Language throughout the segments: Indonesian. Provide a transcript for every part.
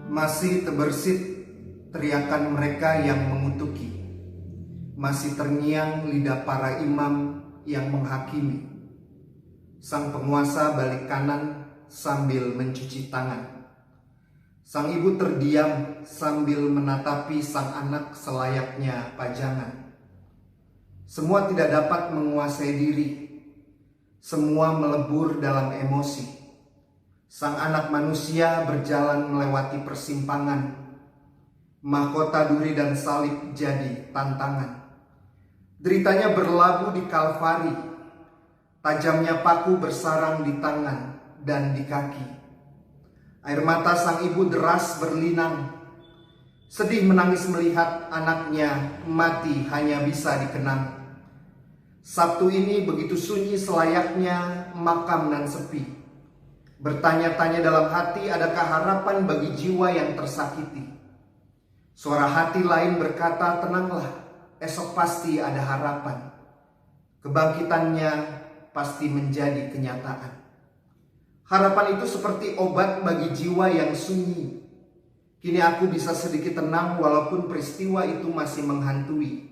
Masih terbersit teriakan mereka yang mengutuki, masih terngiang lidah para imam yang menghakimi. Sang penguasa balik kanan sambil mencuci tangan. Sang ibu terdiam sambil menatapi sang anak selayaknya pajangan. Semua tidak dapat menguasai diri, semua melebur dalam emosi. Sang anak manusia berjalan melewati persimpangan. Mahkota duri dan salib jadi tantangan. Deritanya berlabuh di Kalvari. Tajamnya paku bersarang di tangan dan di kaki. Air mata sang ibu deras berlinang. Sedih menangis melihat anaknya mati hanya bisa dikenang. Sabtu ini begitu sunyi selayaknya makam nan sepi. Bertanya-tanya dalam hati, adakah harapan bagi jiwa yang tersakiti? Suara hati lain berkata, tenanglah, esok pasti ada harapan. Kebangkitannya pasti menjadi kenyataan. Harapan itu seperti obat bagi jiwa yang sunyi. Kini aku bisa sedikit tenang walaupun peristiwa itu masih menghantui.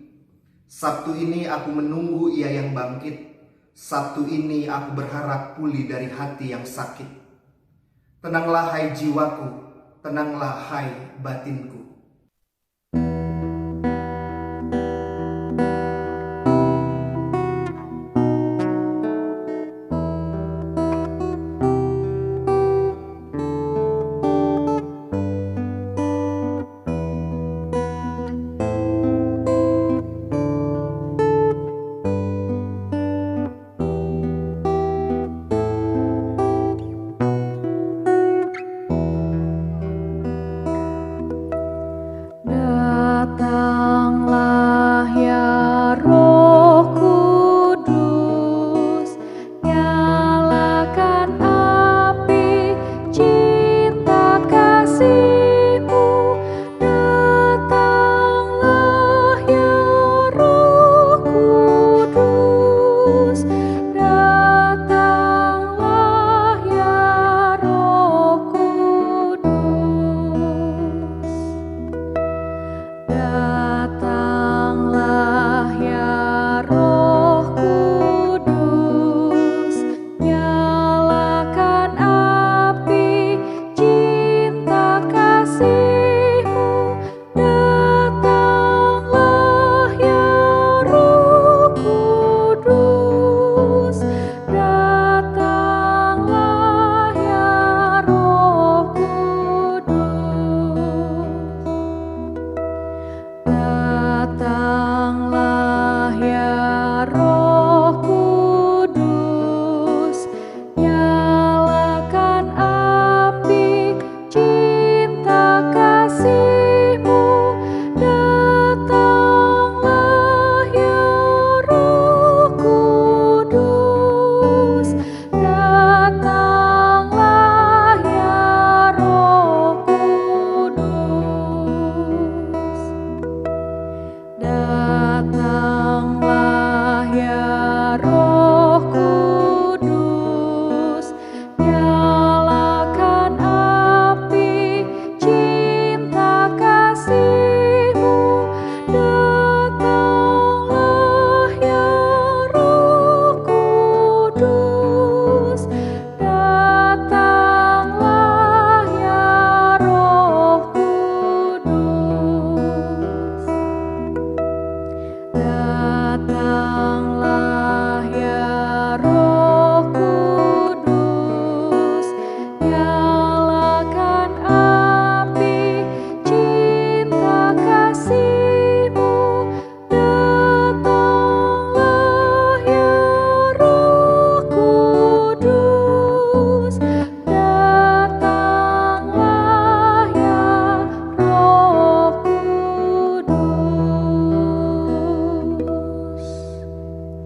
Sabtu ini aku menunggu ia yang bangkit. Sabtu ini aku berharap pulih dari hati yang sakit. Tenanglah hai jiwaku, tenanglah hai batinku.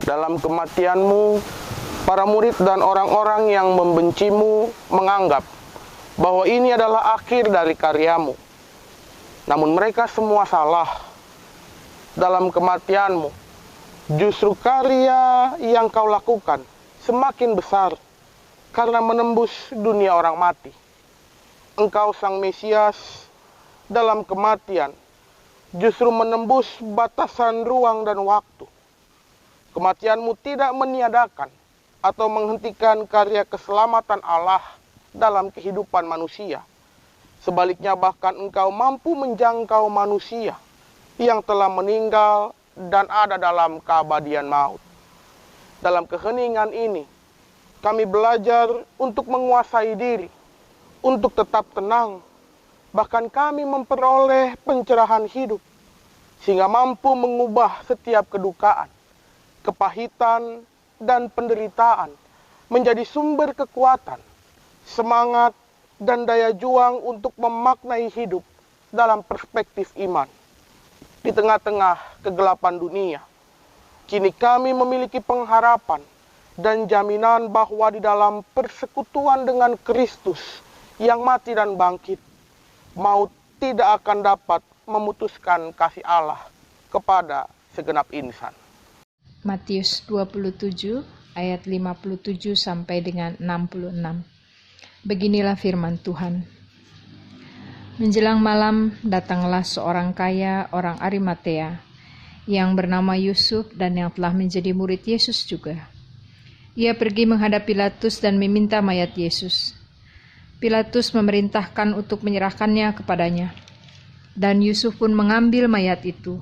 Dalam kematianmu, para murid dan orang-orang yang membencimu menganggap bahwa ini adalah akhir dari karyamu. Namun mereka semua salah. Dalam kematianmu, justru karya yang kau lakukan semakin besar karena menembus dunia orang mati. Engkau Sang Mesias dalam kematian justru menembus batasan ruang dan waktu. Kematian-Mu tidak meniadakan atau menghentikan karya keselamatan Allah dalam kehidupan manusia. Sebaliknya bahkan Engkau mampu menjangkau manusia yang telah meninggal dan ada dalam keabadian maut. Dalam keheningan ini, kami belajar untuk menguasai diri, untuk tetap tenang. Bahkan kami memperoleh pencerahan hidup, sehingga mampu mengubah setiap kedukaan, kepahitan, dan penderitaan menjadi sumber kekuatan, semangat, dan daya juang untuk memaknai hidup dalam perspektif iman. Di tengah-tengah kegelapan dunia, kini kami memiliki pengharapan dan jaminan bahwa di dalam persekutuan dengan Kristus yang mati dan bangkit, maut tidak akan dapat memutuskan kasih Allah kepada segenap insan. Matius 27 ayat 57 sampai dengan 66. Beginilah firman Tuhan. Menjelang malam datanglah seorang kaya orang Arimatea yang bernama Yusuf dan yang telah menjadi murid Yesus juga. Ia pergi menghadap Pilatus dan meminta mayat Yesus. Pilatus memerintahkan untuk menyerahkannya kepadanya. Dan Yusuf pun mengambil mayat itu,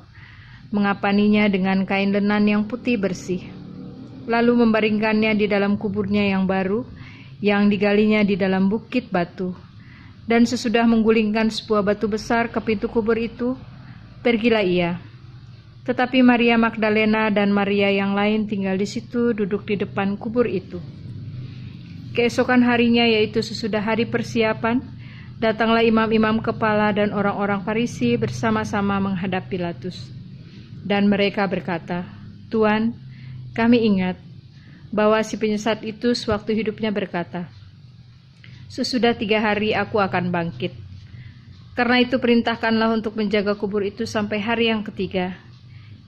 mengapaninya dengan kain lenan yang putih bersih, lalu membaringkannya di dalam kuburnya yang baru, yang digalinya di dalam bukit batu. Dan sesudah menggulingkan sebuah batu besar ke pintu kubur itu, pergilah ia. Tetapi Maria Magdalena dan Maria yang lain tinggal di situ, duduk di depan kubur itu. Keesokan harinya, yaitu sesudah hari persiapan, datanglah imam-imam kepala dan orang-orang Farisi bersama-sama menghadap Pilatus. Dan mereka berkata, "Tuan, kami ingat bahwa si penyesat itu sewaktu hidupnya berkata, 'Sesudah 3 hari aku akan bangkit.' Karena itu perintahkanlah untuk menjaga kubur itu sampai hari yang ketiga.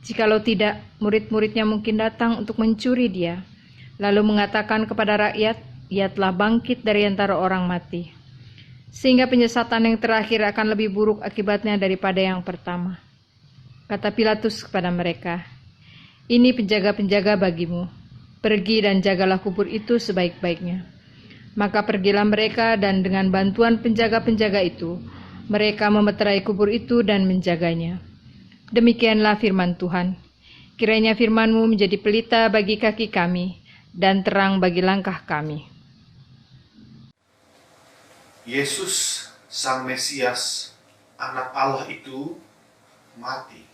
Jikalau tidak, murid-muridnya mungkin datang untuk mencuri dia, lalu mengatakan kepada rakyat, ia telah bangkit dari antara orang mati. Sehingga penyesatan yang terakhir akan lebih buruk akibatnya daripada yang pertama." Kata Pilatus kepada mereka, "Ini penjaga-penjaga bagimu. Pergi dan jagalah kubur itu sebaik-baiknya." Maka pergilah mereka dan dengan bantuan penjaga-penjaga itu, mereka memeterai kubur itu dan menjaganya. Demikianlah firman Tuhan. Kiranya firman-Mu menjadi pelita bagi kaki kami dan terang bagi langkah kami. Yesus, Sang Mesias, Anak Allah itu mati.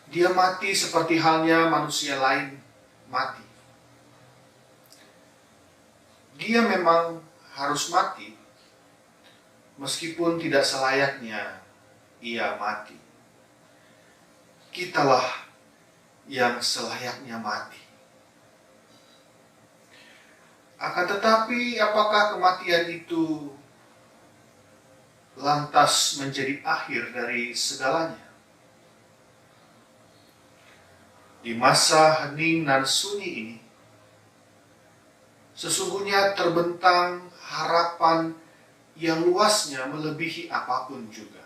Dia mati seperti halnya manusia lain mati. Dia memang harus mati, meskipun tidak selayaknya ia mati. Kitalah yang selayaknya mati. Akan tetapi, apakah kematian itu lantas menjadi akhir dari segalanya? Di masa hening dan sunyi ini, sesungguhnya terbentang harapan yang luasnya melebihi apapun juga.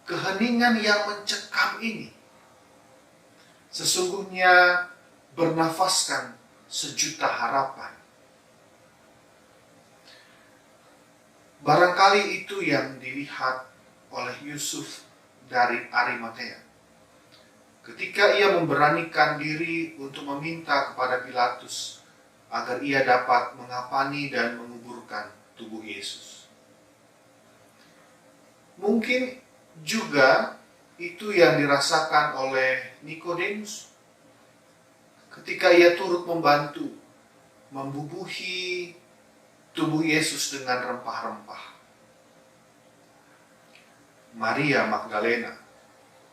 Keheningan yang mencekam ini sesungguhnya bernafaskan sejuta harapan. Barangkali itu yang dilihat oleh Yusuf dari Arimatea ketika ia memberanikan diri untuk meminta kepada Pilatus agar ia dapat mengapani dan menguburkan tubuh Yesus. Mungkin juga itu yang dirasakan oleh Nikodemus ketika ia turut membantu membubuhi tubuh Yesus dengan rempah-rempah. Maria Magdalena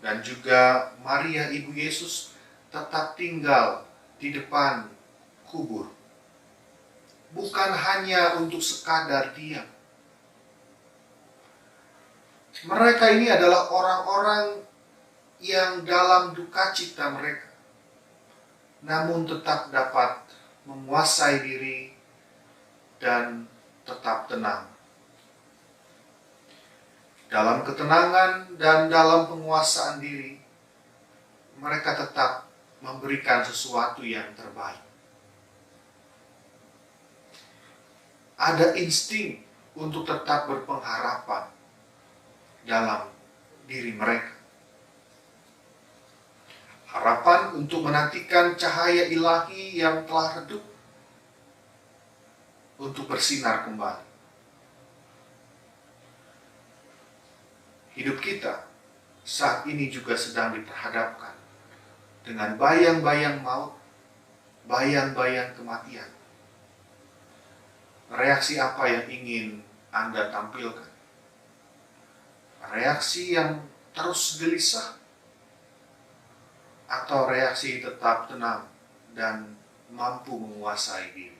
dan juga Maria ibu Yesus tetap tinggal di depan kubur. Bukan hanya untuk sekadar diam. Mereka ini adalah orang-orang yang dalam duka cita mereka, namun tetap dapat menguasai diri, dan tetap tenang. Dalam ketenangan dan dalam penguasaan diri, mereka tetap memberikan sesuatu yang terbaik. Ada insting untuk tetap berpengharapan dalam diri mereka. Harapan untuk menantikan cahaya ilahi yang telah redup untuk bersinar kembali. Hidup kita saat ini juga sedang diperhadapkan dengan bayang-bayang maut, bayang-bayang kematian. Reaksi apa yang ingin Anda tampilkan? Reaksi yang terus gelisah? Atau reaksi tetap tenang dan mampu menguasai diri?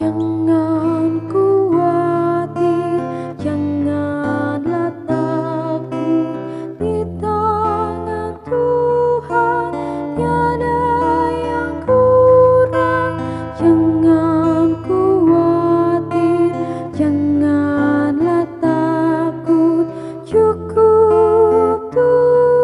Jangan khawatir, janganlah takut, di tangan Tuhan tiada yang kurang. Jangan khawatir, janganlah takut, cukup Tuhanlah.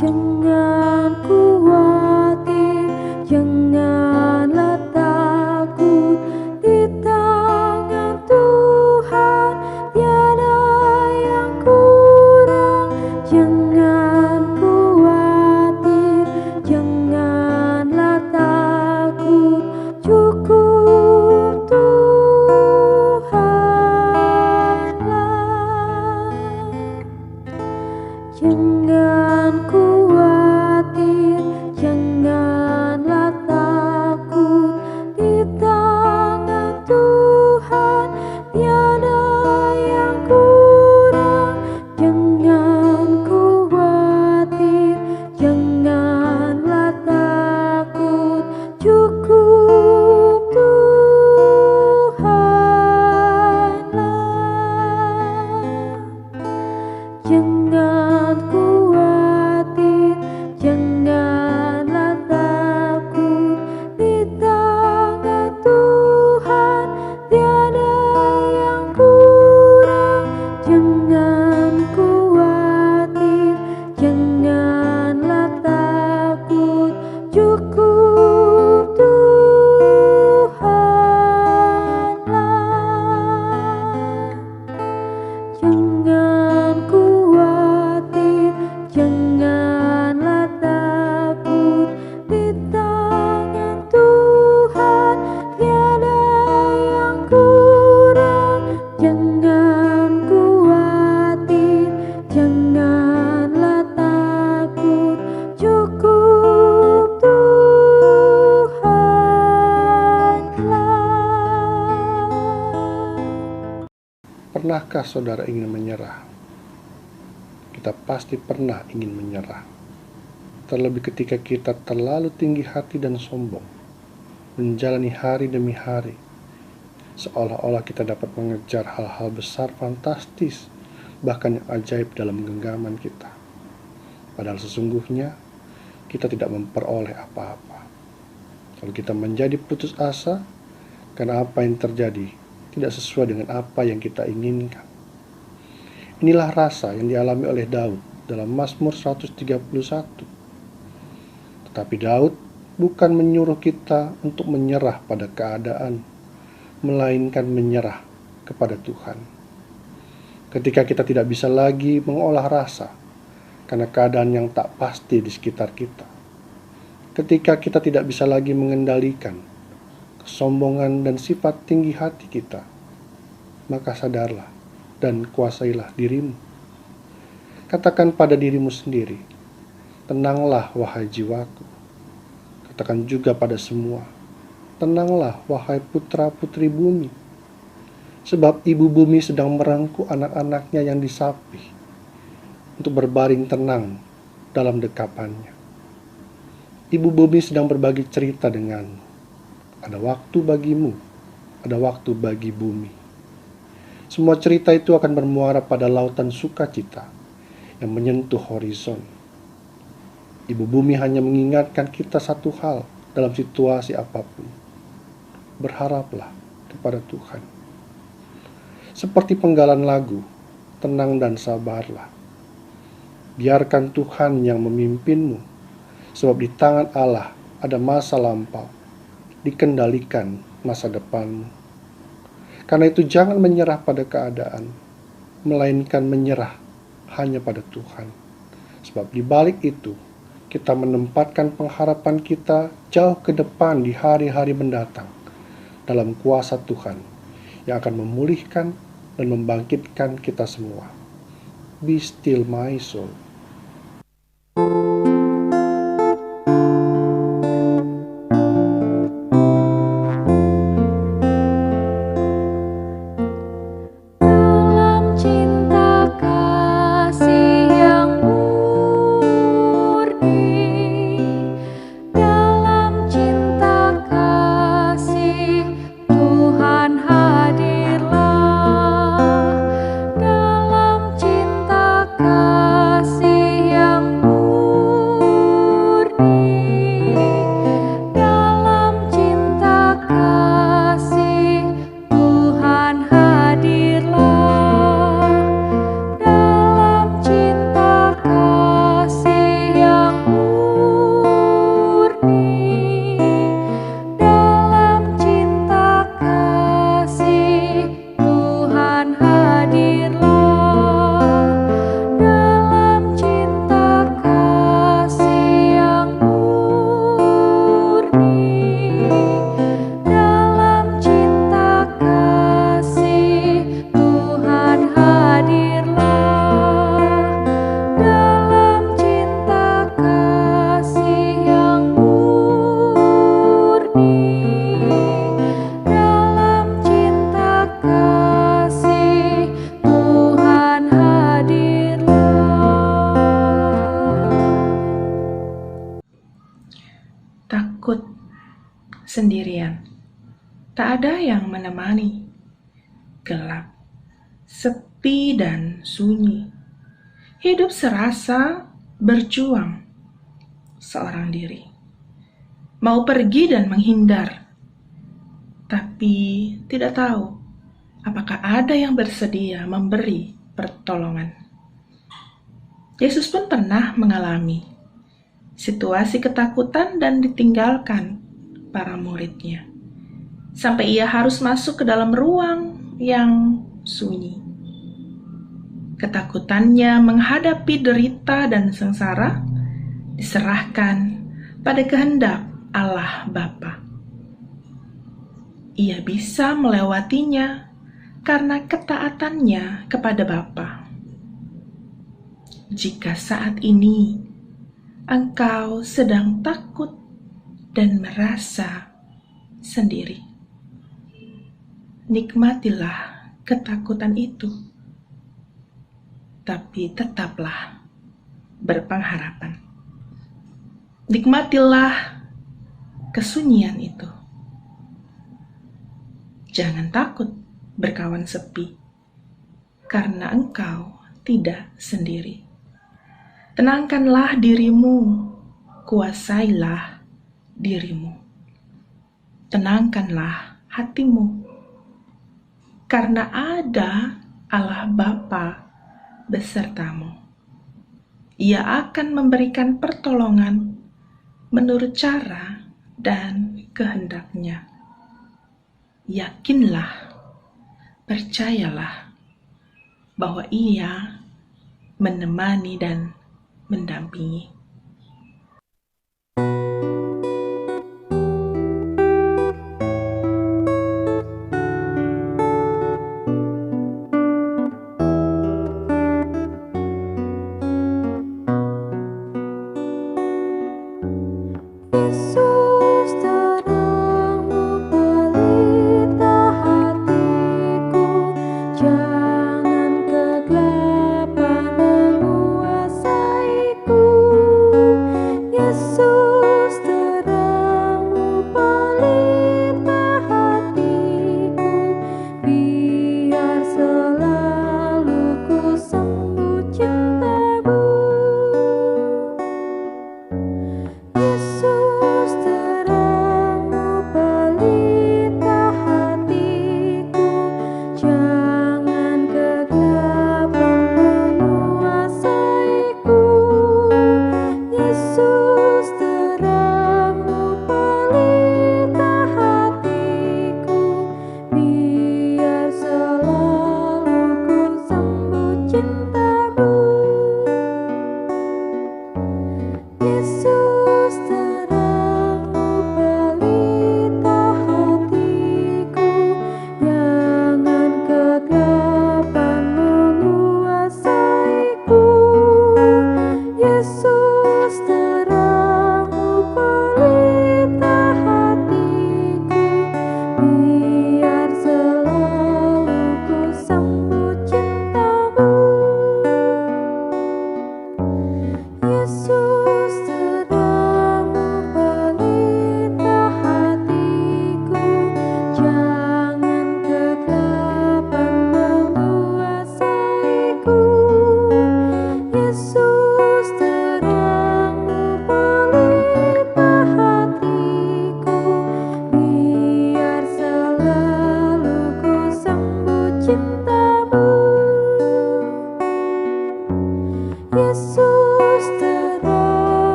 Jangan khawatir, janganlah takut, di tangan Tuhan tiada yang kurang. Jangan khawatir, janganlah takut, cukup Tuhanlah. Jangan khawatir, janganlah takut, di tangan Tuhan tiada yang kurang. Jangan khawatir, janganlah takut, cukup Tuhanlah. Jangan khawatir, janganlah takut, di tangan Tuhan tiada yang kurang. Jangan khawatir, janganlah takut, cukup Tuhanlah. Jangan khawatir, janganlah takut, di tangan Tuhan tiada yang kurang. Jangan khawatir, janganlah takut, cukup Tuhanlah. Pernahkah saudara ingin menyerah? Kita pasti pernah ingin menyerah. Terlebih ketika kita terlalu tinggi hati dan sombong, menjalani hari demi hari, seolah-olah kita dapat mengejar hal-hal besar fantastis, bahkan yang ajaib dalam genggaman kita. Padahal sesungguhnya, kita tidak memperoleh apa-apa. Lalu kita menjadi putus asa, karena apa yang terjadi tidak sesuai dengan apa yang kita inginkan. Inilah rasa yang dialami oleh Daud dalam Mazmur 131. Tetapi Daud bukan menyuruh kita untuk menyerah pada keadaan, melainkan menyerah kepada Tuhan. Ketika kita tidak bisa lagi mengolah rasa karena keadaan yang tak pasti di sekitar kita. Ketika kita tidak bisa lagi mengendalikan kesombongan dan sifat tinggi hati kita, maka sadarlah dan kuasailah dirimu. Katakan pada dirimu sendiri, tenanglah wahai jiwaku. Katakan juga pada semua, tenanglah wahai putra-putri bumi. Sebab ibu bumi sedang merengkuh anak-anaknya yang disapih, untuk berbaring tenang dalam dekapannya. Ibu bumi sedang berbagi cerita denganmu. Ada waktu bagimu, ada waktu bagi bumi. Semua cerita itu akan bermuara pada lautan sukacita yang menyentuh horizon. Ibu bumi hanya mengingatkan kita satu hal dalam situasi apapun. Berharaplah kepada Tuhan. Seperti penggalan lagu, tenang dan sabarlah. Biarkan Tuhan yang memimpinmu, sebab di tangan Allah ada masa lampau, dikendalikan masa depanmu. Karena itu jangan menyerah pada keadaan, melainkan menyerah hanya pada Tuhan. Sebab di balik itu, kita menempatkan pengharapan kita jauh ke depan di hari-hari mendatang dalam kuasa Tuhan yang akan memulihkan dan membangkitkan kita semua. Be still my soul. Dalam cinta kasih yang murni, dalam cinta kasih Tuhan hadirlah. Dalam cinta kasih yang murni, dalam cinta kasih Tuhan hadirlah. Dalam cinta kasih yang murni, dalam cinta kasih Tuhan hadirlah. Dalam cinta kasih yang murni, dalam cinta kasih Tuhan hadirlah. Dalam cinta kasih yang murni, dalam cinta kasih Tuhan hadirlah. Takut sendirian, tak ada yang menemani. Gelap, sepi dan sunyi. Hidup serasa berjuang seorang diri. Mau pergi dan menghindar, tapi tidak tahu apakah ada yang bersedia memberi pertolongan. Yesus pun pernah mengalami situasi ketakutan dan ditinggalkan para muridnya, sampai ia harus masuk ke dalam ruang yang sunyi. Ketakutannya menghadapi derita dan sengsara diserahkan pada kehendak Allah Bapa. Ia bisa melewatinya karena ketaatannya kepada Bapa. Jika saat ini engkau sedang takut dan merasa sendiri, nikmatilah ketakutan itu, tapi tetaplah berpengharapan. Nikmatilah kesunyian itu. Jangan takut berkawan sepi, karena engkau tidak sendiri. Tenangkanlah dirimu, kuasailah dirimu. Tenangkanlah hatimu, karena ada Allah Bapa besertamu. Ia akan memberikan pertolongan menurut cara dan kehendaknya. Yakinlah, percayalah bahwa Ia menemani dan mendampingi. Yesus terang mempelita hatiku, jangan kegelapan menguasaiku.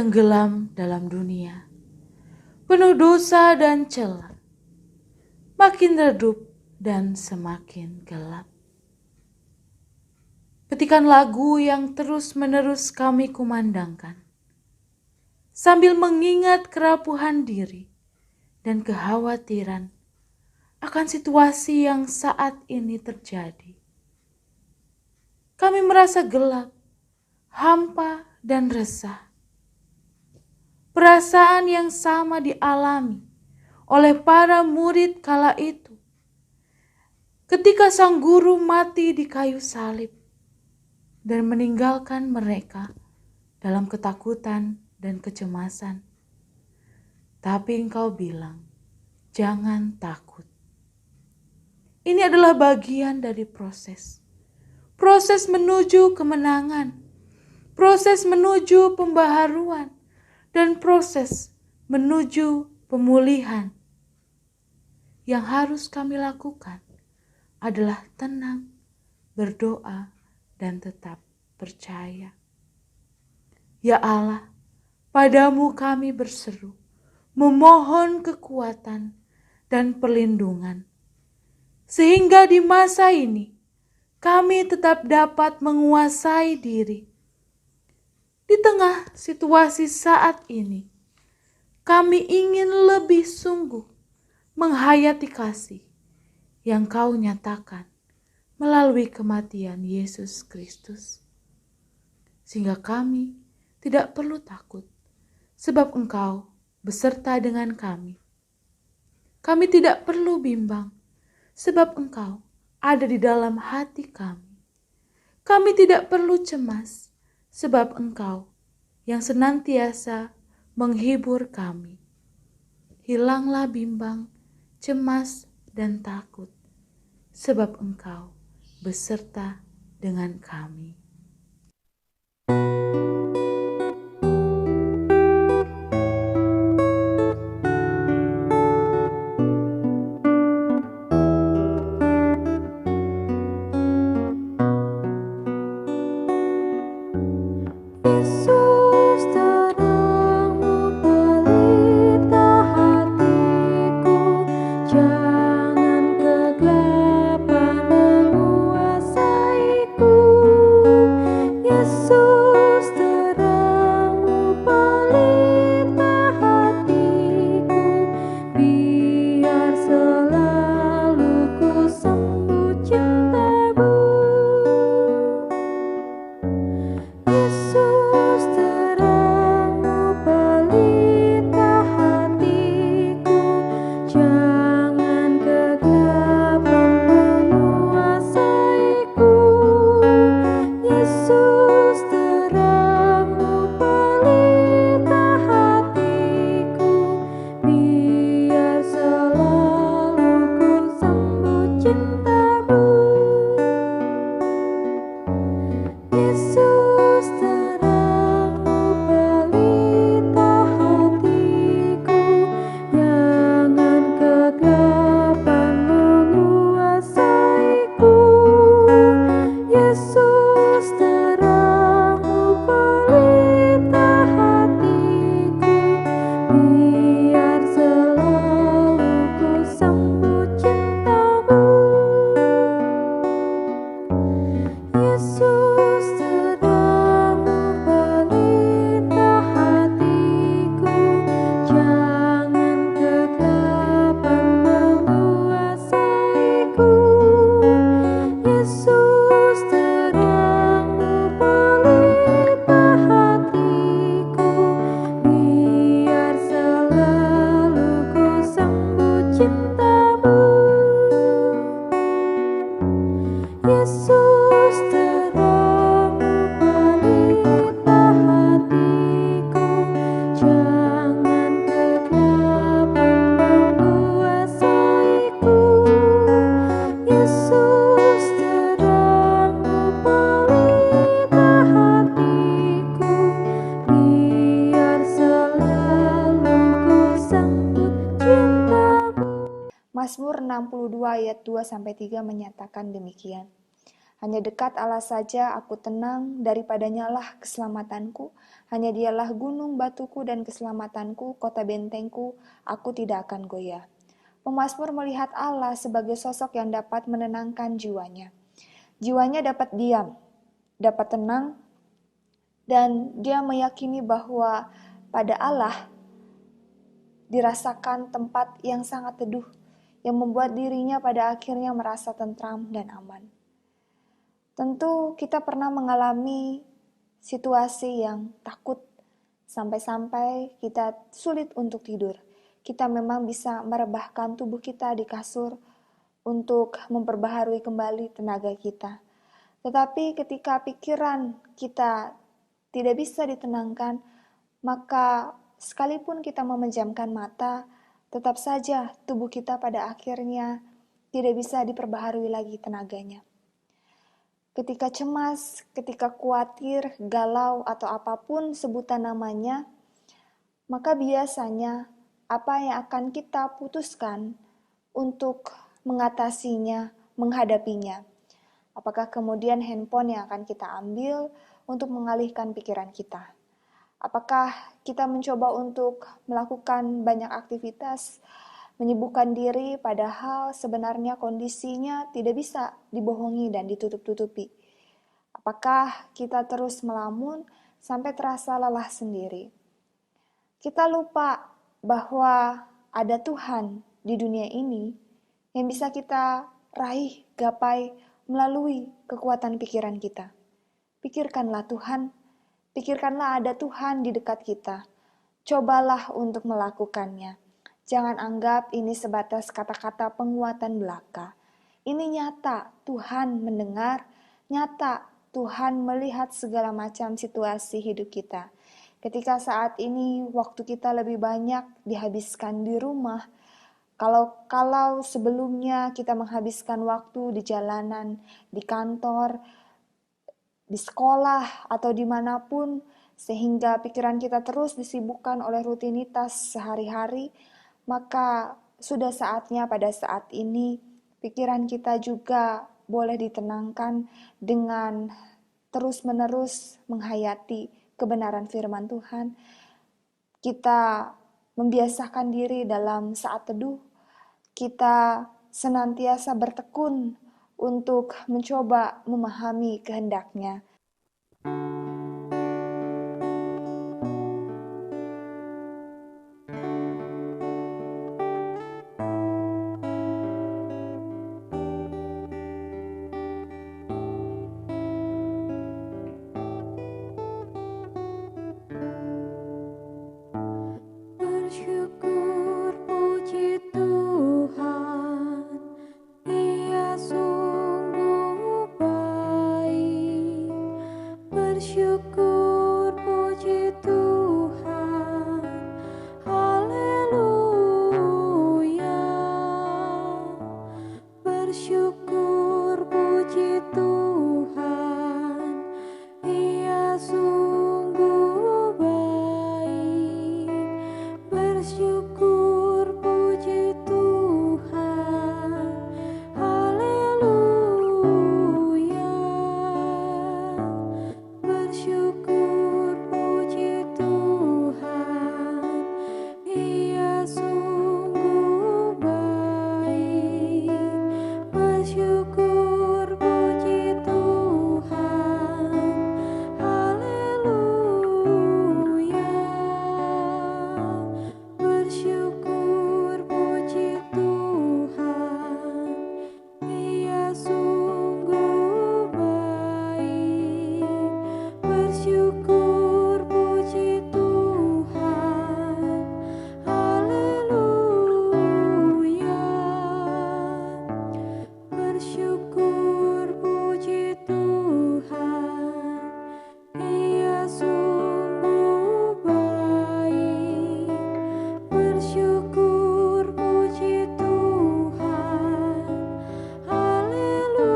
tenggelam dalam dunia, penuh dosa dan cela, makin redup dan semakin gelap. Petikan lagu yang terus-menerus kami kumandangkan, sambil mengingat kerapuhan diri dan kekhawatiran akan situasi yang saat ini terjadi. Kami merasa gelap, hampa, dan resah. Perasaan yang sama dialami oleh para murid kala itu ketika sang guru mati di kayu salib dan meninggalkan mereka dalam ketakutan dan kecemasan. Tapi Engkau bilang, jangan takut. Ini adalah bagian dari proses menuju kemenangan, proses menuju pembaharuan, dan proses menuju pemulihan. Yang harus kami lakukan adalah tenang, berdoa, dan tetap percaya. Ya Allah, padamu kami berseru, memohon kekuatan dan perlindungan, sehingga di masa ini kami tetap dapat menguasai diri. Di tengah situasi saat ini, kami ingin lebih sungguh menghayati kasih yang Kau nyatakan melalui kematian Yesus Kristus. Sehingga kami tidak perlu takut, sebab Engkau beserta dengan kami. Kami tidak perlu bimbang, sebab Engkau ada di dalam hati kami. Kami tidak perlu cemas, sebab Engkau yang senantiasa menghibur kami. Hilanglah bimbang, cemas, dan takut, sebab Engkau beserta dengan kami. Yesus terangmu pelita hatiku, jangan kegelapan menguasaiku. Yesus terangmu pelita hatiku, biar selalu ku sambut cintamu. Yesus terangmu pelita hatiku, jangan kegelapan menguasaiku. Yesus terangmu pelita hatiku, biar selalu ku sambut cintamu. Yesus terangmu pelita hatiku, jangan kegelapan menguasaiku. Yesus terangmu pelita hatiku, biar selalu ku sambut cintamu. Yesus terangmu pelita hatiku, jangan kegelapan menguasaiku. Yesus terangmu pelita hatiku, biar selalu ku sambut cintamu. Yesus terangmu pelita hatiku, jangan kegelapan menguasaiku. Yesus terangmu pelita hatiku, biar selalu ku sambut cintamu. Mazmur 62 ayat 2-3 menyatakan demikian. Hanya dekat Allah saja aku tenang, daripadanya lah keselamatanku. Hanya Dialah gunung batuku dan keselamatanku, kota bentengku, aku tidak akan goyah. Pemazmur melihat Allah sebagai sosok yang dapat menenangkan jiwanya. Jiwanya dapat diam, dapat tenang, dan dia meyakini bahwa pada Allah dirasakan tempat yang sangat teduh, yang membuat dirinya pada akhirnya merasa tentram dan aman. Tentu kita pernah mengalami situasi yang takut, sampai-sampai kita sulit untuk tidur. Kita memang bisa merebahkan tubuh kita di kasur untuk memperbaharui kembali tenaga kita. Tetapi ketika pikiran kita tidak bisa ditenangkan, maka sekalipun kita memejamkan mata, tetap saja tubuh kita pada akhirnya tidak bisa diperbaharui lagi tenaganya. Ketika cemas, ketika khawatir, galau, atau apapun sebutan namanya, maka biasanya apa yang akan kita putuskan untuk mengatasinya, menghadapinya. Apakah kemudian handphone yang akan kita ambil untuk mengalihkan pikiran kita? Apakah kita mencoba untuk melakukan banyak aktivitas, menyibukkan diri padahal sebenarnya kondisinya tidak bisa dibohongi dan ditutup-tutupi? Apakah kita terus melamun sampai terasa lelah sendiri? Kita lupa bahwa ada Tuhan di dunia ini yang bisa kita raih, gapai melalui kekuatan pikiran kita. Pikirkanlah Tuhan, pikirkanlah ada Tuhan di dekat kita. Cobalah untuk melakukannya. Jangan anggap ini sebatas kata-kata penguatan belaka. Ini nyata, Tuhan mendengar, nyata Tuhan melihat segala macam situasi hidup kita. Ketika saat ini waktu kita lebih banyak dihabiskan di rumah, kalau sebelumnya kita menghabiskan waktu di jalanan, di kantor, di sekolah, atau dimanapun, sehingga pikiran kita terus disibukkan oleh rutinitas sehari-hari, maka sudah saatnya pada saat ini pikiran kita juga boleh ditenangkan dengan terus-menerus menghayati kebenaran firman Tuhan. Kita membiasakan diri dalam saat teduh. Kita senantiasa bertekun untuk mencoba memahami kehendak-Nya. Bersyukur puji Tuhan, Ia sungguh baik. Bersyukur puji Tuhan, haleluya. Bersyukur puji Tuhan, Ia sungguh baik. Bersyukur puji Tuhan, haleluya. Bersyukur puji Tuhan, Ia sungguh baik. Bersyukur puji Tuhan, haleluya. Bersyukur puji Tuhan, Ia sungguh baik. Bersyukur puji Tuhan, haleluya. Bersyukur puji Tuhan, Ia sungguh baik. Bersyukur puji Tuhan, haleluya.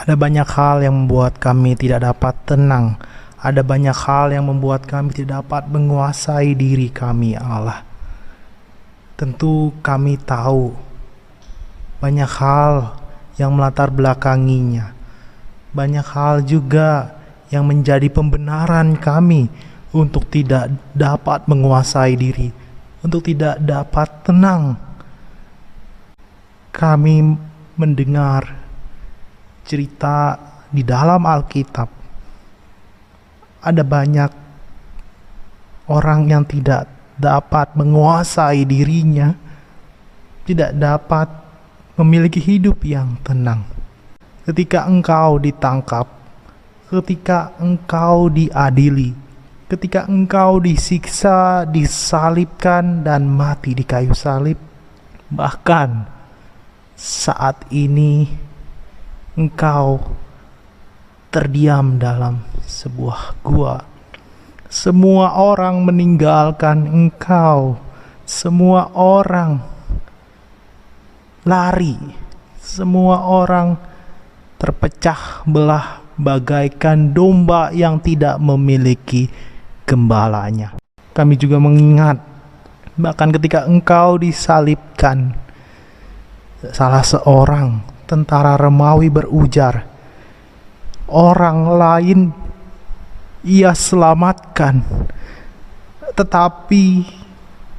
Ada banyak hal yang membuat kami tidak dapat tenang. Ada banyak hal yang membuat kami tidak dapat menguasai diri kami, Allah. Tentu kami tahu banyak hal yang melatar belakanginya. banyak hal juga yang menjadi pembenaran kami untuk tidak dapat menguasai diri, untuk tidak dapat tenang. Kami mendengar cerita di dalam Alkitab, ada banyak orang yang tidak dapat menguasai dirinya, tidak dapat memiliki hidup yang tenang. Ketika engkau ditangkap, ketika engkau diadili, ketika engkau disiksa, disalibkan, dan mati di kayu salib, bahkan saat ini engkau terdiam dalam sebuah gua. Semua orang meninggalkan engkau, semua orang lari, semua orang terpecah belah bagaikan domba yang tidak memiliki gembalanya. Kami juga mengingat, bahkan ketika engkau disalibkan, salah seorang tentara Romawi berujar, orang lain ia selamatkan, tetapi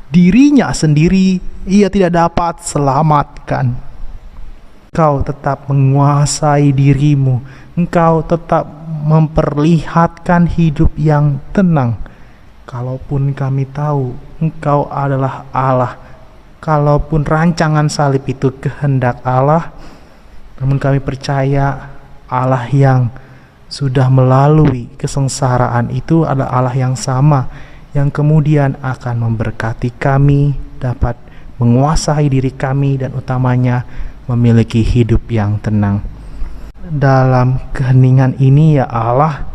dirinya sendiri ia tidak dapat selamatkan. Engkau tetap menguasai dirimu, engkau tetap memperlihatkan hidup yang tenang. Kalaupun kami tahu engkau adalah Allah, kalaupun rancangan salib itu kehendak Allah, namun kami percaya Allah yang sudah melalui kesengsaraan itu adalah Allah yang sama, yang kemudian akan memberkati kami, dapat menguasai diri kami, dan utamanya memiliki hidup yang tenang. Dalam keheningan ini ya Allah,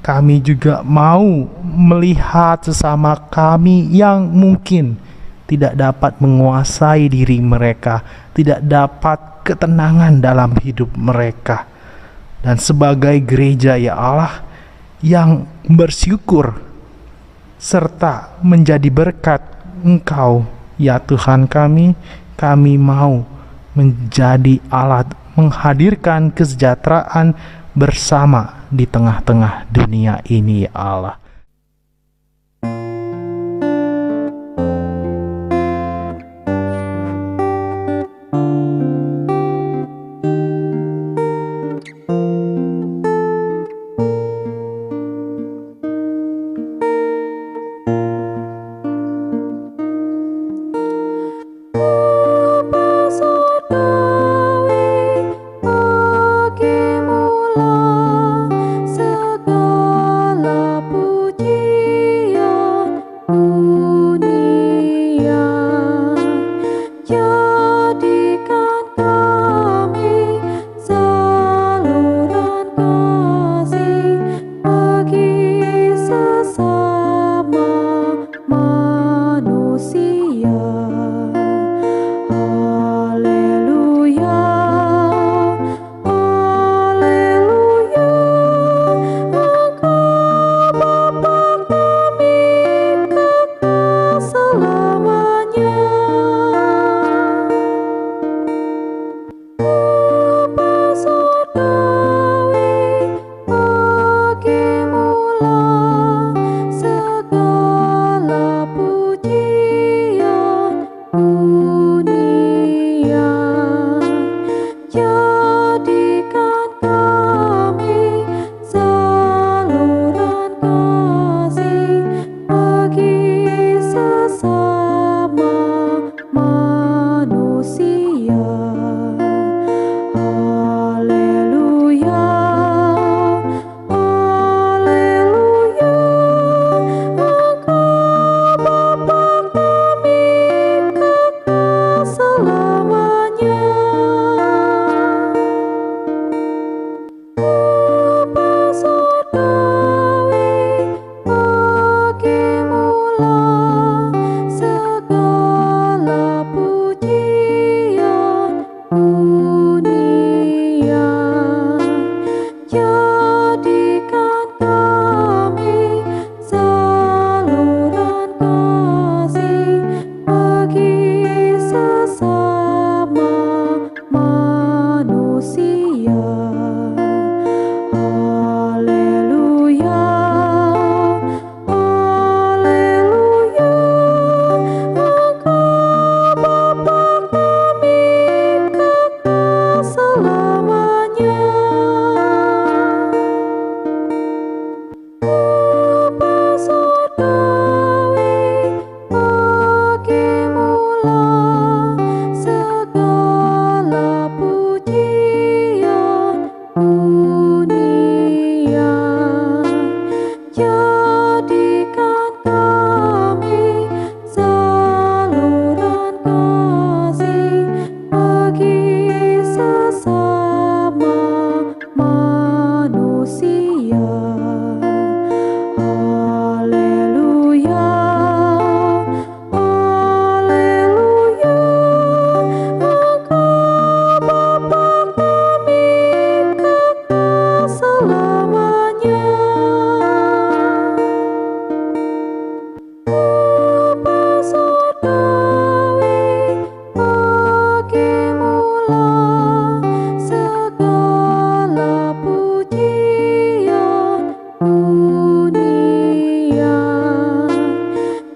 kami juga mau melihat sesama kami yang mungkin tidak dapat menguasai diri mereka, tidak dapat ketenangan dalam hidup mereka. Dan sebagai gereja ya Allah yang bersyukur serta menjadi berkat Engkau ya Tuhan kami mau menjadi alat menghadirkan kesejahteraan bersama di tengah-tengah dunia ini ya Allah. Segala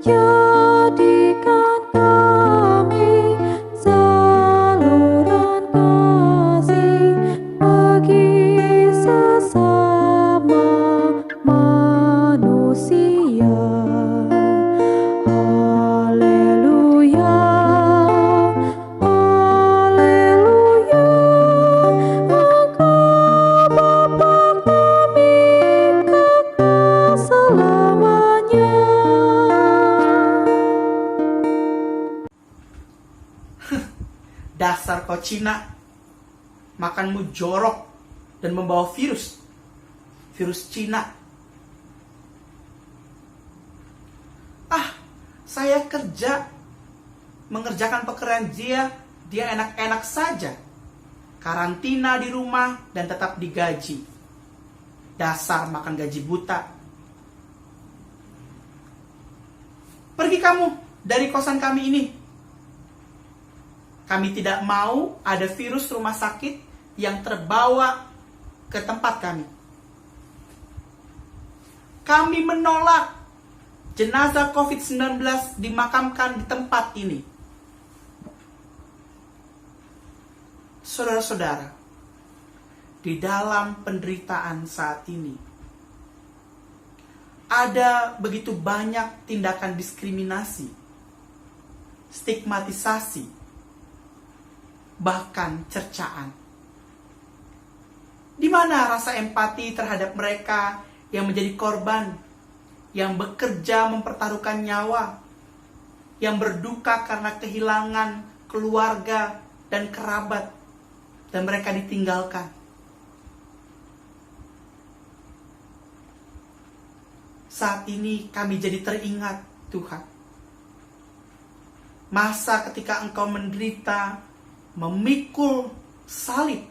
jadikan kami saluran kasih bagi sesama manusia. Haleluya, haleluya, Engkau Bapa kami kekal selamanya. Dasar kau Cina, makanmu jorok dan membawa virus Cina. Saya kerja, mengerjakan pekerjaan dia enak-enak saja. Karantina di rumah dan tetap digaji. Dasar makan gaji buta. Pergi kamu dari kosan kami ini. Kami tidak mau ada virus rumah sakit yang terbawa ke tempat kami. Kami menolak jenazah COVID-19 dimakamkan di tempat ini. Saudara-saudara, di dalam penderitaan saat ini, ada begitu banyak tindakan diskriminasi, stigmatisasi, bahkan cercaan. Di mana rasa empati terhadap mereka yang menjadi korban, yang bekerja mempertaruhkan nyawa, yang berduka karena kehilangan keluarga dan kerabat, dan mereka ditinggalkan. Saat ini kami jadi teringat, Tuhan, masa ketika Engkau menderita, memikul salib,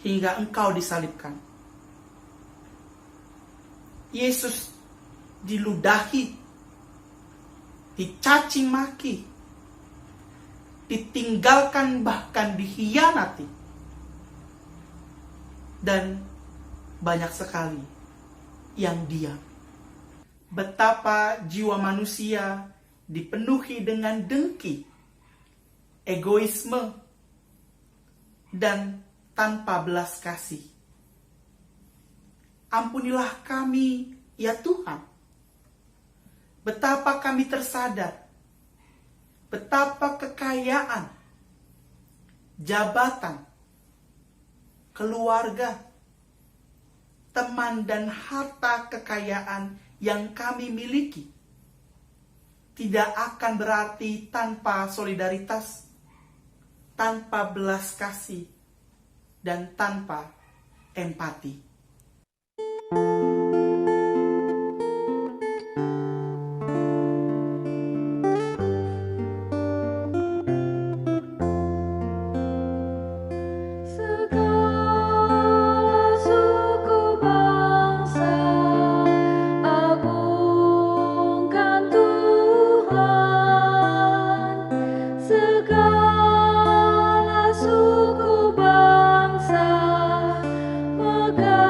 hingga Engkau disalibkan. Yesus diludahi, dicaci maki, ditinggalkan, bahkan dikhianati, dan banyak sekali yang diam. Betapa jiwa manusia dipenuhi dengan dengki, egoisme, dan tanpa belas kasih. Ampunilah kami, ya Tuhan. Betapa kami tersadar, betapa kekayaan, jabatan, keluarga, teman, dan harta kekayaan yang kami miliki tidak akan berarti tanpa solidaritas, tanpa belas kasih, dan tanpa empati. Segala suku bangsa, megah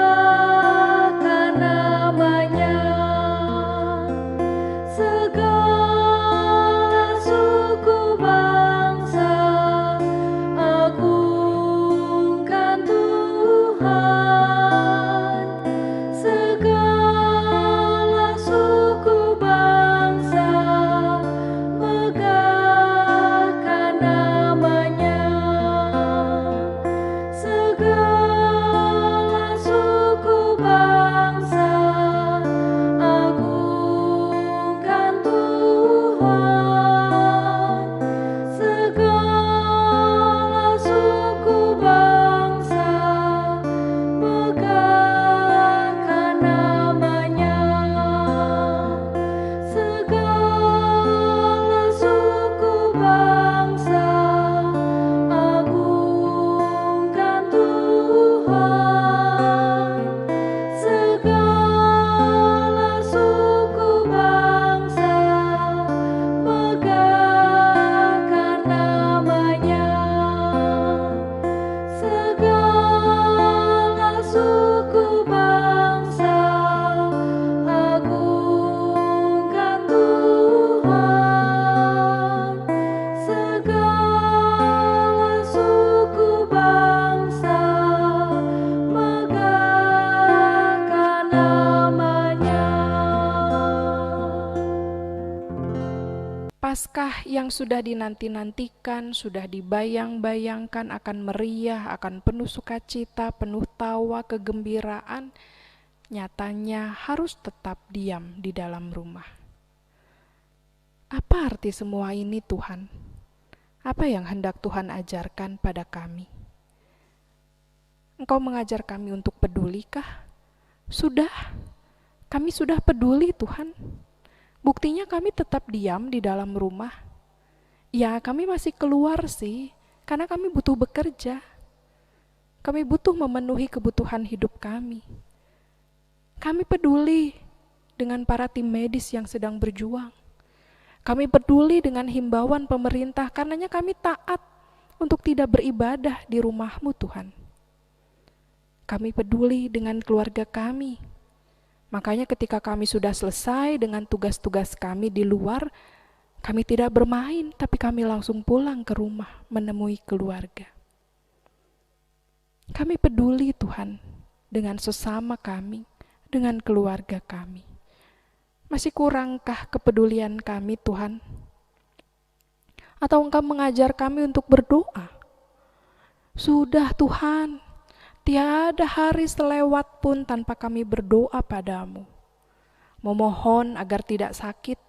Paskah yang sudah dinanti-nantikan, sudah dibayang-bayangkan akan meriah, akan penuh sukacita, penuh tawa, kegembiraan, nyatanya harus tetap diam di dalam rumah. Apa arti semua ini, Tuhan? Apa yang hendak Tuhan ajarkan pada kami? Engkau mengajar kami untuk pedulikah? Sudah, kami sudah peduli, Tuhan. Buktinya kami tetap diam di dalam rumah. Ya, kami masih keluar sih, karena kami butuh bekerja. Kami butuh memenuhi kebutuhan hidup kami. Kami peduli dengan para tim medis yang sedang berjuang. Kami peduli dengan himbauan pemerintah, karenanya kami taat untuk tidak beribadah di rumah-Mu, Tuhan. Kami peduli dengan keluarga kami. Makanya ketika kami sudah selesai dengan tugas-tugas kami di luar, kami tidak bermain, tapi kami langsung pulang ke rumah menemui keluarga. Kami peduli, Tuhan, dengan sesama kami, dengan keluarga kami. Masih kurangkah kepedulian kami, Tuhan? Atau Engkau mengajar kami untuk berdoa? Sudah, Tuhan. Tiada hari selewat pun tanpa kami berdoa padamu. Memohon agar tidak sakit,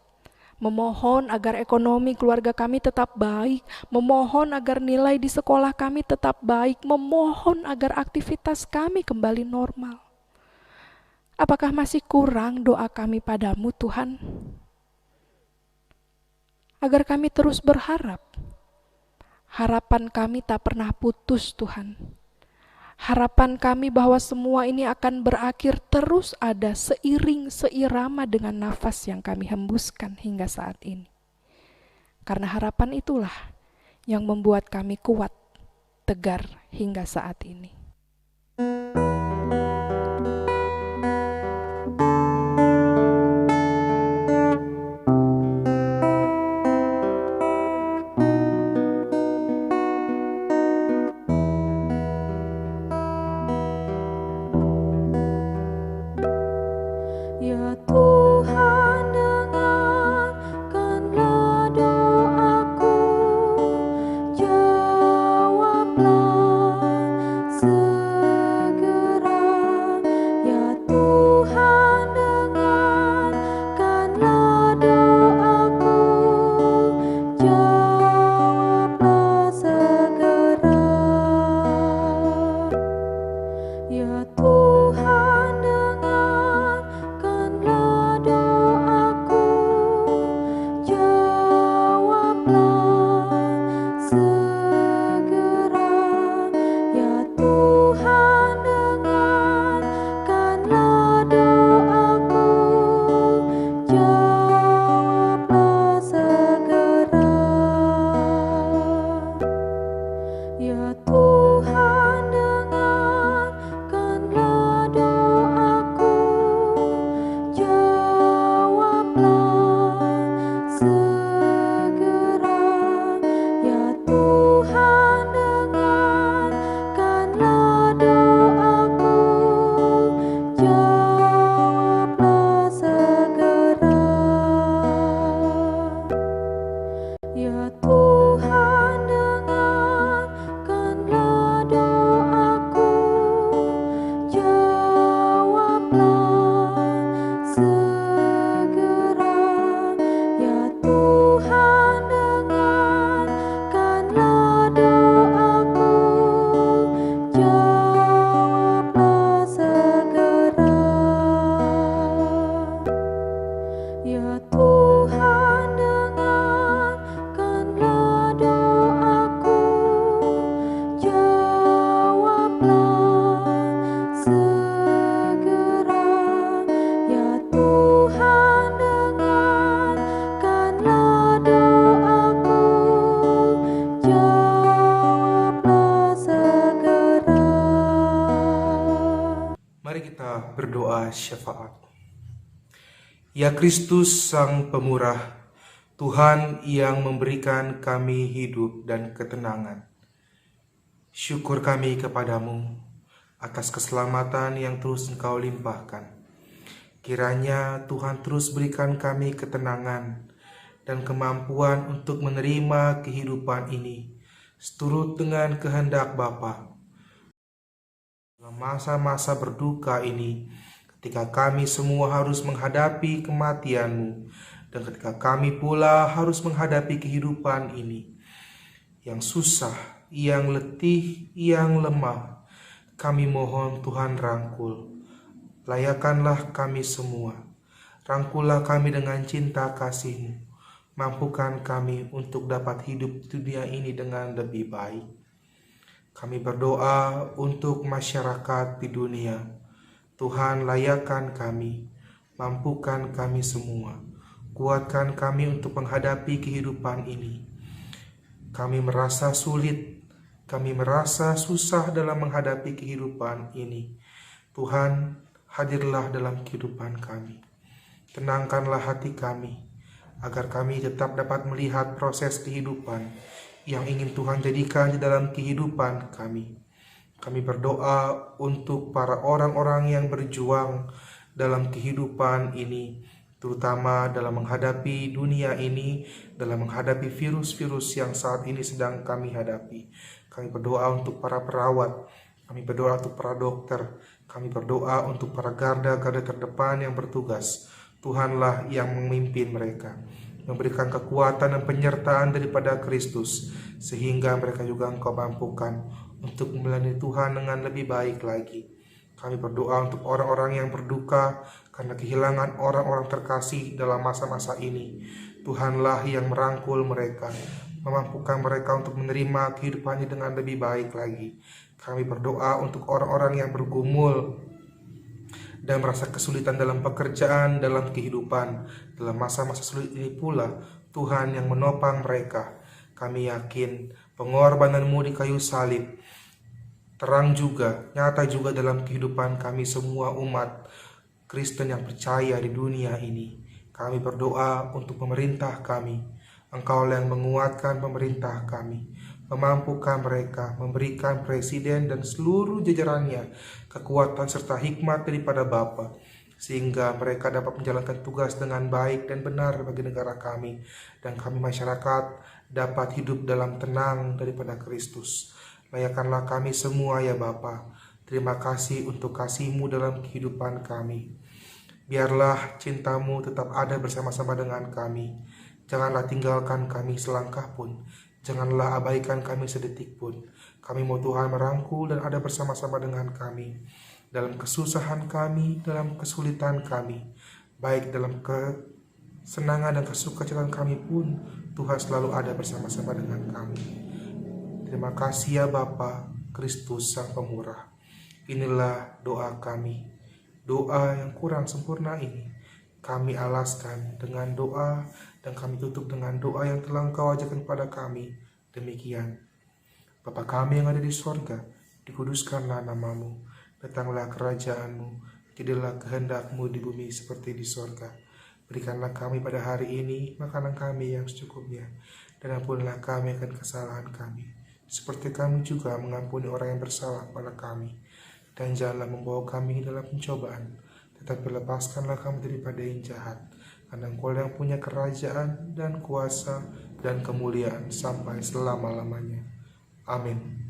memohon agar ekonomi keluarga kami tetap baik, memohon agar nilai di sekolah kami tetap baik, memohon agar aktivitas kami kembali normal. Apakah masih kurang doa kami padamu, Tuhan? Agar kami terus berharap. Harapan kami tak pernah putus, Tuhan. Harapan kami bahwa semua ini akan berakhir terus ada seirama dengan nafas yang kami hembuskan hingga saat ini. Karena harapan itulah yang membuat kami kuat, tegar hingga saat ini. Ya Tuhan, dengarkanlah doaku, jawablah segera. Ya Tuhan, dengarkanlah doaku, jawablah segera. Ya Tuhan, dengarkanlah doaku, jawablah segera. Ya Tuhan, dengarkanlah doaku, jawablah segera. Ya Tuhan, dengarkanlah doaku, jawablah segera. Ya Tuhan, dengarkanlah doaku, jawablah segera. Ya Tuhan, dengarkanlah doaku, jawablah segera. Ya Tuhan, dengarkanlah doaku, jawablah segera. Ya Tuhan, dengarkanlah doaku, jawablah segera. Ya Tuhan, dengarkanlah doaku, jawablah segera. Mari kita berdoa syafaat. Ya Kristus Sang Pemurah, Tuhan yang memberikan kami hidup dan ketenangan. Syukur kami kepadamu atas keselamatan yang terus Engkau limpahkan. Kiranya Tuhan terus berikan kami ketenangan dan kemampuan untuk menerima kehidupan ini seturut dengan kehendak Bapa. Dalam masa-masa berduka ini, ketika kami semua harus menghadapi kematian-Mu, dan ketika kami pula harus menghadapi kehidupan ini yang susah, yang letih, yang lemah, kami mohon Tuhan rangkul. Layakanlah kami semua. Rangkullah kami dengan cinta kasih-Mu. Mampukan kami untuk dapat hidup di dunia ini dengan lebih baik. Kami berdoa untuk masyarakat di dunia. Tuhan, layakan kami. Mampukan kami semua. Kuatkan kami untuk menghadapi kehidupan ini. Kami merasa sulit. Kami merasa susah dalam menghadapi kehidupan ini. Tuhan, hadirlah dalam kehidupan kami. Tenangkanlah hati kami, agar kami tetap dapat melihat proses kehidupan yang ingin Tuhan jadikan di dalam kehidupan kami. Kami berdoa untuk para orang-orang yang berjuang dalam kehidupan ini, terutama dalam menghadapi dunia ini, dalam menghadapi virus-virus yang saat ini sedang kami hadapi. Kami berdoa untuk para perawat, kami berdoa untuk para dokter, kami berdoa untuk para garda-garda terdepan yang bertugas. Tuhanlah yang memimpin mereka, memberikan kekuatan dan penyertaan daripada Kristus, sehingga mereka juga Engkau mampukan untuk melayani Tuhan dengan lebih baik lagi. Kami berdoa untuk orang-orang yang berduka karena kehilangan orang-orang terkasih dalam masa-masa ini. Tuhanlah yang merangkul mereka, memampukan mereka untuk menerima kehidupannya dengan lebih baik lagi. Kami berdoa untuk orang-orang yang bergumul dan merasa kesulitan dalam pekerjaan, dalam kehidupan. Dalam masa-masa sulit ini pula, Tuhan yang menopang mereka. Kami yakin pengorbanan-Mu di kayu salib terang juga, nyata juga dalam kehidupan kami semua umat Kristen yang percaya di dunia ini. Kami berdoa untuk pemerintah kami. Engkau yang menguatkan pemerintah kami, memampukan mereka, memberikan presiden dan seluruh jajarannya kekuatan serta hikmat daripada Bapa, sehingga mereka dapat menjalankan tugas dengan baik dan benar bagi negara kami, dan kami masyarakat dapat hidup dalam tenang daripada Kristus. Layakanlah kami semua ya Bapa. Terima kasih untuk kasih-Mu dalam kehidupan kami. Biarlah cinta-Mu tetap ada bersama-sama dengan kami. Janganlah tinggalkan kami selangkah pun. Janganlah abaikan kami sedetik pun. Kami mau Tuhan merangkul dan ada bersama-sama dengan kami. Dalam kesusahan kami, dalam kesulitan kami. Baik dalam kesenangan dan kesukacitaan kami pun, Tuhan selalu ada bersama-sama dengan kami. Terima kasih ya Bapa, Kristus Sang Pemurah. Inilah doa kami. Doa yang kurang sempurna ini kami alaskan dengan doa, dan kami tutup dengan doa yang telah Engkau ajarkan kepada kami. Demikian. Bapa kami yang ada di sorga, dikuduskanlah nama-Mu. Datanglah kerajaan-Mu, jadilah kehendak-Mu di bumi seperti di sorga. Berikanlah kami pada hari ini makanan kami yang secukupnya, dan ampunilah kami akan kesalahan kami, seperti kami juga mengampuni orang yang bersalah pada kami. Dan janganlah membawa kami dalam pencobaan, tetapi lepaskanlah kami daripada yang jahat. Karena Engkau yang punya kerajaan dan kuasa dan kemuliaan sampai selama-lamanya. Amin.